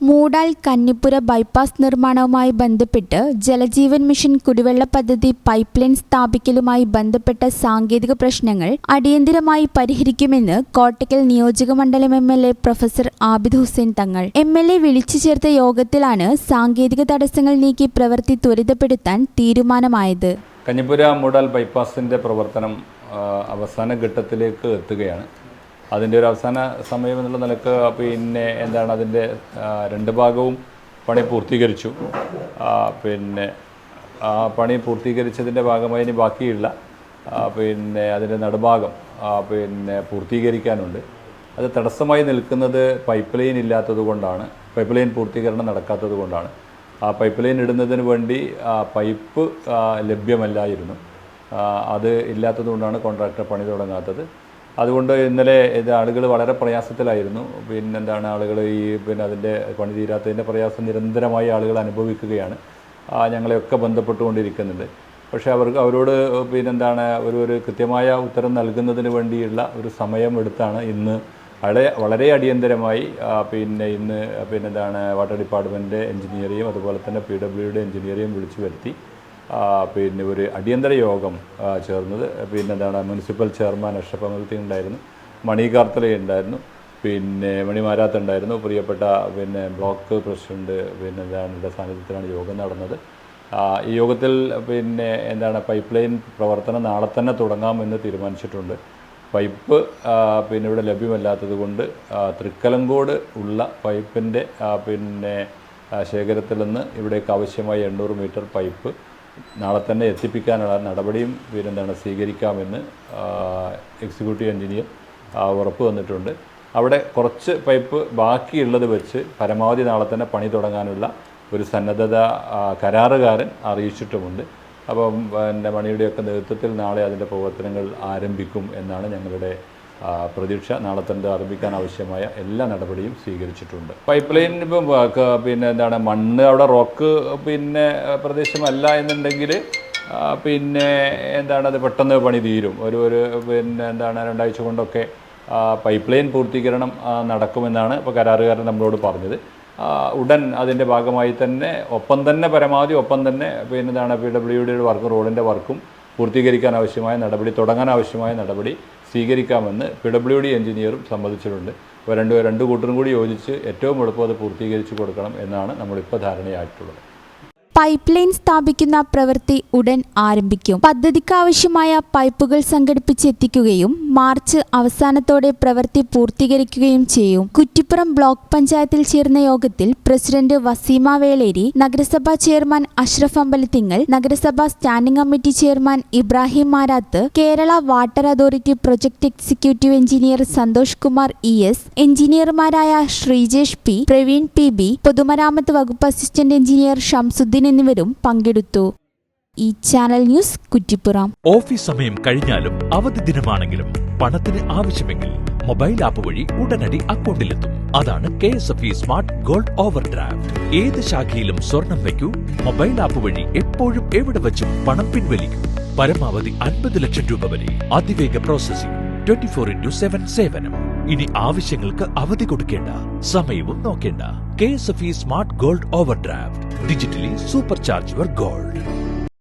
Moodal കന്നിപ്പുര bypass നിർമ്മാണവുമായി ബന്ധപ്പെട്ട് Jal Jeevan mission കുടിവെള്ള പദ്ധതി പൈപ്പ് ലൈൻ സ്ഥാപിക്കലുമായി ബന്ധപ്പെട്ട സാങ്കേതിക പ്രശ്നങ്ങൾ അടിയന്തരമായി പരിഹരിക്കുമെന്ന് കോട്ടക്കൽ നിയോജകമണ്ഡലം MLA professor Abid Hussain Thangal. MLA വിളിച്ചു ചേർത്ത യോഗത്തിലാണ് സാങ്കേതിക തടസ്സങ്ങൾ നീക്കി പ്രവൃത്തി ത്വരിതപ്പെടുത്താൻ തീരുമാനമായത്. കന്നിപ്പുര മൂടാൽ ബൈപ്പാസിൻ്റെ പ്രവർത്തനം അവസാന ഘട്ടത്തിലേക്ക് എത്തുകയാണ്. അതിൻ്റെ ഒരു അവസാന സമയം എന്നുള്ള നിലക്ക് അതിൻ്റെ രണ്ട് ഭാഗവും പണി പൂർത്തീകരിച്ചു. ആ പണി പൂർത്തീകരിച്ചതിൻ്റെ ഭാഗമായി ഇനി ബാക്കിയുള്ള അതിൻ്റെ നടുഭാഗം പൂർത്തീകരിക്കാനുണ്ട്. അത് തടസ്സമായി നിൽക്കുന്നത് പൈപ്പ് ലൈൻ ഇല്ലാത്തത് കൊണ്ടാണ്, പൈപ്പ് ലൈൻ പൂർത്തീകരണം നടക്കാത്തത് കൊണ്ടാണ്. ആ പൈപ്പ് ലൈൻ ഇടുന്നതിന് വേണ്ടി പൈപ്പ് ലഭ്യമല്ലായിരുന്നു. അത് ഇല്ലാത്തതുകൊണ്ടാണ് കോൺട്രാക്ടർ പണി തുടങ്ങാത്തത്. അതുകൊണ്ട് ഇന്നലെ ആളുകൾ വളരെ പ്രയാസത്തിലായിരുന്നു. ആളുകൾ അതിൻ്റെ പണി തീരാത്തതിൻ്റെ പ്രയാസം നിരന്തരമായി ആളുകൾ അനുഭവിക്കുകയാണ്. ഞങ്ങളെയൊക്കെ ബന്ധപ്പെട്ടുകൊണ്ടിരിക്കുന്നുണ്ട്. പക്ഷേ അവരോട് ഒരു കൃത്യമായ ഉത്തരം നൽകുന്നതിന് വേണ്ടിയുള്ള ഒരു സമയം എടുത്താണ് ഇന്ന് വളരെ അടിയന്തരമായി ഇന്ന് വാട്ടർ ഡിപ്പാർട്ട്മെൻറ്റ് എഞ്ചിനീയറെയും അതുപോലെ തന്നെ PWD എഞ്ചിനീയറെയും വിളിച്ചു വരുത്തി ഒരു അടിയന്തര യോഗം ചേർന്നത്. മുനിസിപ്പൽ ചെയർമാൻ അഷ്റഫ് അമൽത്തി ഉണ്ടായിരുന്നു, മണി കാർത്തല ഉണ്ടായിരുന്നു, മണി മാരാത്ത് ഉണ്ടായിരുന്നു, പ്രിയപ്പെട്ട ബ്ലോക്ക് പ്രസിഡന്റ് സാന്നിധ്യത്തിലാണ് യോഗം നടന്നത്. ഈ യോഗത്തിൽ പൈപ്പ് ലൈൻ പ്രവർത്തനം നാളെ തന്നെ തുടങ്ങാമെന്ന് തീരുമാനിച്ചിട്ടുണ്ട്. പൈപ്പ് ഇവിടെ ലഭ്യമല്ലാത്തത് കൊണ്ട് തൃക്കലങ്കോട് ഉള്ള പൈപ്പിൻ്റെ ശേഖരത്തിൽ നിന്ന് ഇവിടേക്ക് ആവശ്യമായ 800 മീറ്റർ പൈപ്പ് നാളെ തന്നെ എത്തിപ്പിക്കാനുള്ള നടപടിയും സ്വീകരിക്കാമെന്ന് എക്സിക്യൂട്ടീവ് എഞ്ചിനീയർ ഉറപ്പ് തന്നിട്ടുണ്ട്. അവിടെ കുറച്ച് പൈപ്പ് ബാക്കിയുള്ളത് വെച്ച് പരമാവധി നാളെ തന്നെ പണി തുടങ്ങാനുള്ള ഒരു സന്നദ്ധത കരാറുകാരൻ അറിയിച്ചിട്ടുമുണ്ട്. അപ്പം മണിയുടെയൊക്കെ നേതൃത്വത്തിൽ നാളെ അതിൻ്റെ പ്രവർത്തനങ്ങൾ ആരംഭിക്കും എന്നാണ് ഞങ്ങളുടെ പ്രതീക്ഷ. നാളെ തന്നെ ആരംഭിക്കാൻ ആവശ്യമായ എല്ലാ നടപടിയും സ്വീകരിച്ചിട്ടുണ്ട്. പൈപ്പ് ലൈൻ ഇപ്പം മണ്ണ് അവിടെ റോക്ക് പ്രദേശമല്ല എന്നുണ്ടെങ്കിൽ അത് പെട്ടെന്ന് പണി തീരും. ഒരു 2 ആഴ്ച കൊണ്ടൊക്കെ പൈപ്പ് ലൈൻ പൂർത്തീകരണം നടക്കുമെന്നാണ് ഇപ്പോൾ കരാറുകാരൻ നമ്മളോട് പറഞ്ഞത്. ഉടൻ അതിൻ്റെ ഭാഗമായി തന്നെ പരമാവധി PWD വർക്കും റോഡിൻ്റെ വർക്കും പൂർത്തീകരിക്കാൻ ആവശ്യമായ നടപടി, തുടങ്ങാൻ ആവശ്യമായ നടപടി സ്വീകരിക്കാമെന്ന് PWD എഞ്ചിനീയറും സമ്മതിച്ചിട്ടുണ്ട്. അപ്പോൾ രണ്ട് കൂട്ടരും കൂടി യോജിച്ച് ഏറ്റവും എളുപ്പം അത് പൂർത്തീകരിച്ച് കൊടുക്കണം എന്നാണ് നമ്മളിപ്പോൾ ധാരണയായിട്ടുള്ളത്. പൈപ്പ് ലൈൻ സ്ഥാപിക്കുന്ന പ്രവൃത്തി ഉടൻ ആരംഭിക്കും. പദ്ധതിക്കാവശ്യമായ പൈപ്പുകൾ സംഘടിപ്പിച്ചെത്തിക്കുകയും മാർച്ച് അവസാനത്തോടെ പ്രവൃത്തി പൂർത്തീകരിക്കുകയും ചെയ്യും. കുറ്റിപ്പുറം ബ്ലോക്ക് പഞ്ചായത്തിൽ ചേർന്ന യോഗത്തിൽ പ്രസിഡന്റ് വസീമ വേളേരി, നഗരസഭാ ചെയർമാൻ അഷ്റഫ് അമ്പലത്തിങ്ങൽ, നഗരസഭാ standing committee chairman Ibrahim Marath, Kerala water authority project executive engineer Santhosh Kumar ES, എഞ്ചിനീയർമാരായ ശ്രീജേഷ് P, പ്രവീൺ PB, പൊതുമരാമത്ത് വകുപ്പ് അസിസ്റ്റന്റ് എഞ്ചിനീയർ ഷംസുദ്ദീൻ എന്നിവരും പങ്കെടുത്തു. ഈ ചാനൽ ന്യൂസ് കുറ്റിപ്പുറം. ഓഫീസ് സമയം കഴിഞ്ഞാലും അവധി ദിനമാണെങ്കിലും പണത്തിന് ആവശ്യമെങ്കിൽ മൊബൈൽ ആപ്പ് വഴി ഉടനടി അക്കൗണ്ടിലെത്തും. അതാണ് KSFE smart gold over draft. ഏത് ശാഖയിലും സ്വർണം വയ്ക്കൂ. മൊബൈൽ ആപ്പ് വഴി എപ്പോഴും എവിടെ വെച്ചും പണം പിൻവലിക്കൂ. പരമാവധി 50 ലക്ഷം രൂപ വരെ. അതിവേഗ പ്രോസസിംഗ്, 24/7 സേവനം. ഇനി ആവശ്യങ്ങൾക്ക് അവധി കൊടുക്കേണ്ട, സമയവും നോക്കേണ്ട. KSFE smart gold over draft. Digitally super charge your gold.